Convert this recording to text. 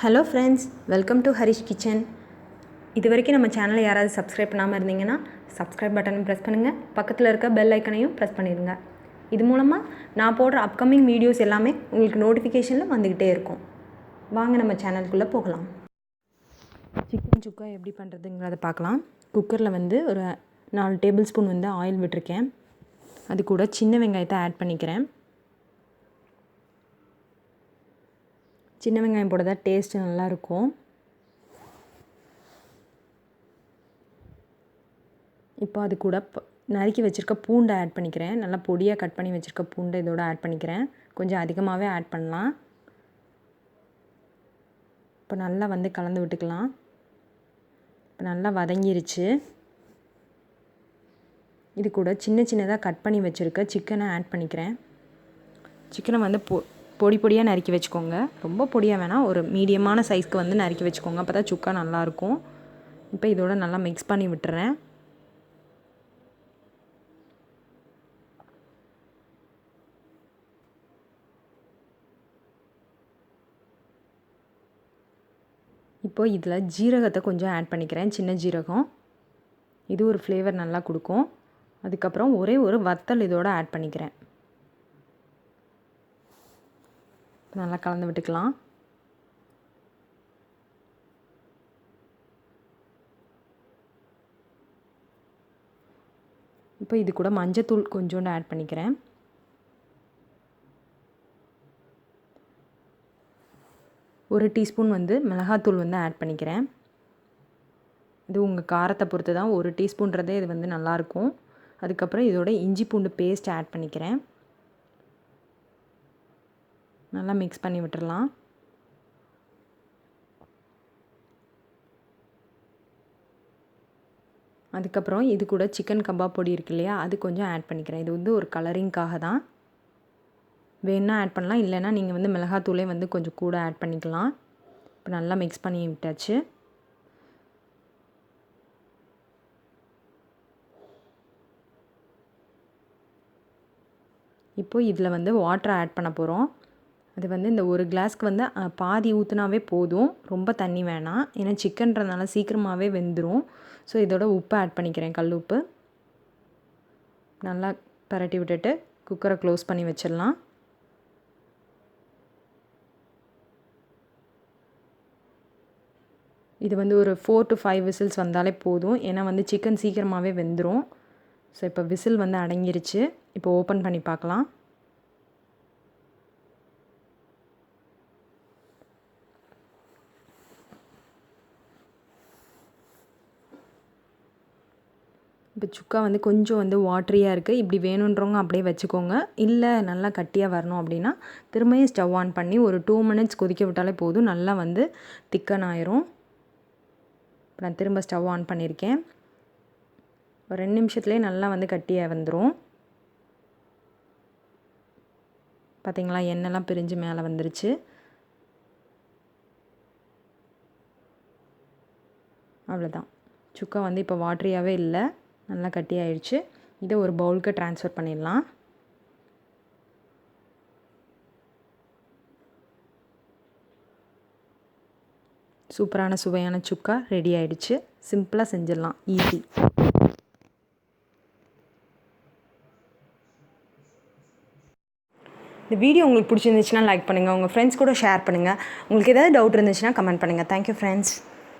Hello friends, welcome to Harish kitchen. இது வரைக்கும் நம்ம சேனலை யாராவது சப்ஸ்கிரைப் பண்ணாமல் இருந்தீங்கன்னா சப்ஸ்கிரைப் பட்டனை ப்ரெஸ் பண்ணுங்கள். பக்கத்தில் இருக்க பெல் ஐக்கனையும் ப்ரெஸ் பண்ணிடுங்க. இது மூலமாக நான் போடுற அப்கமிங் வீடியோஸ் எல்லாமே உங்களுக்கு நோட்டிஃபிகேஷனில் வந்துக்கிட்டே இருக்கும். வாங்க நம்ம சேனலுக்குள்ளே போகலாம். சிக்கன் சுக்கா எப்படி பண்ணுறதுங்கிறத பார்க்கலாம். குக்கரில் ஒரு 4 டேபிள் ஸ்பூன் ஆயில் விட்டுருக்கேன். அது கூட சின்ன வெங்காயத்தை ஆட் பண்ணிக்கிறேன். சின்ன வெங்காயம் போட தான் டேஸ்ட்டு நல்லாயிருக்கும். இப்போ அது கூட நறுக்கி வச்சுருக்க பூண்டை ஆட் பண்ணிக்கிறேன். நல்லா பொடியாக கட் பண்ணி வச்சுருக்க பூண்டை இதோட ஆட் பண்ணிக்கிறேன். கொஞ்சம் அதிகமாகவே ஆட் பண்ணலாம். இப்போ நல்லா கலந்து விட்டுக்கலாம். இப்போ நல்லா வதங்கிருச்சு. இது கூட சின்ன சின்னதாக கட் பண்ணி வச்சுருக்க சிக்கனை ஆட் பண்ணிக்கிறேன். சிக்கனை பொடி பொடியாக நறுக்கி வச்சுக்கோங்க. ரொம்ப பொடியாக வேணாம், ஒரு மீடியமான சைஸ்க்கு நறுக்கி வச்சுக்கோங்க. அப்போ தான் சுக்கா நல்லாயிருக்கும். இப்போ இதோட நல்லா மிக்ஸ் பண்ணி விட்டுறேன். இப்போது இதில் ஜீரகத்தை கொஞ்சம் ஆட் பண்ணிக்கிறேன். சின்ன ஜீரகம், இது ஒரு ஃப்ளேவர் நல்லா கொடுக்கும். அதுக்கப்புறம் ஒரே ஒரு வத்தல் இதோட ஆட் பண்ணிக்கிறேன். நல்லா கலந்து விட்டுக்கலாம். இப்போ இது கூட மஞ்சத்தூள் கொஞ்சோண்டு ஆட் பண்ணிக்கிறேன். ஒரு டீஸ்பூன் மிளகாத்தூள் ஆட் பண்ணிக்கிறேன். இது உங்கள் காரத்தை பொறுத்து தான். ஒரு டீஸ்பூன்றதே இது நல்லாயிருக்கும். அதுக்கப்புறம் இதோட இஞ்சி பூண்டு பேஸ்ட் ஆட் பண்ணிக்கிறேன். நல்லா மிக்ஸ் பண்ணி விட்டுறலாம். அதுக்கப்புறம் இது கூட சிக்கன் கபாப் பொடி இருக்கு இல்லையா, அது கொஞ்சம் ஆட் பண்ணிக்கிறேன். இது ஒரு கலரிங்காக தான். வேணா ஆட் பண்ணலாம், இல்லைன்னா நீங்கள் மிளகாத்தூளே கொஞ்சம் கூட ஆட் பண்ணிக்கலாம். இப்போ நல்லா மிக்ஸ் பண்ணி விட்டாச்சு. இப்போ இதில் வாட்டர் ஆட் பண்ண போகிறோம். அது இந்த ஒரு கிளாஸ்க்கு பாதி ஊற்றினாவே போதும், ரொம்ப தண்ணி வேணாம். ஏன்னா சிக்கன்றதுனால சீக்கிரமாகவே வெந்துடும். ஸோ இதோட உப்பு ஆட் பண்ணிக்கிறேன், கல் உப்பு. நல்லா பரட்டி விட்டுட்டு குக்கரை க்ளோஸ் பண்ணி வச்சிடலாம். இது ஒரு 4 to 5 விசில்ஸ் வந்தாலே போதும். ஏன்னா சிக்கன் சீக்கிரமாகவே வெந்துடும். ஸோ இப்போ விசில் அடங்கிருச்சு. இப்போ ஓப்பன் பண்ணி பார்க்கலாம். இப்போ சுக்கா கொஞ்சம் வாட்டரியாக இருக்குது. இப்படி வேணுன்றவங்க அப்படியே வச்சுக்கோங்க. இல்லை நல்லா கட்டியாக வரணும் அப்படின்னா திரும்பியும் ஸ்டவ் ஆன் பண்ணி ஒரு 2 மினிட்ஸ் கொதிக்க விட்டாலே போதும். நல்லா திக்கன் ஆயிரும். இப்போ நான் திரும்ப ஸ்டவ் ஆன் பண்ணியிருக்கேன். ஒரு 2 நிமிஷத்துலேயே நல்லா கட்டியாக வந்துடும். பார்த்திங்களா, எண்ணெய்லாம் பிரிஞ்சு மேலே வந்துருச்சு. அவ்வளோதான், சுக்கா இப்போ வாட்டரியாகவே இல்லை, நல்லா கட்டி ஆயிடுச்சு. இதை ஒரு பவுலுக்கு ட்ரான்ஸ்ஃபர் பண்ணிடலாம். சூப்பரான சுவையான சுக்கா ரெடி ஆயிடுச்சு. சிம்பிளாக செஞ்சிடலாம், ஈஸி. இந்த வீடியோ உங்களுக்கு பிடிச்சிருந்துச்சுன்னா லைக் பண்ணுங்கள், உங்கள் ஃப்ரெண்ட்ஸ் கூட ஷேர் பண்ணுங்கள். உங்களுக்கு ஏதாவது டவுட் இருந்துச்சுன்னா கமெண்ட் பண்ணுங்கள். Thank you friends.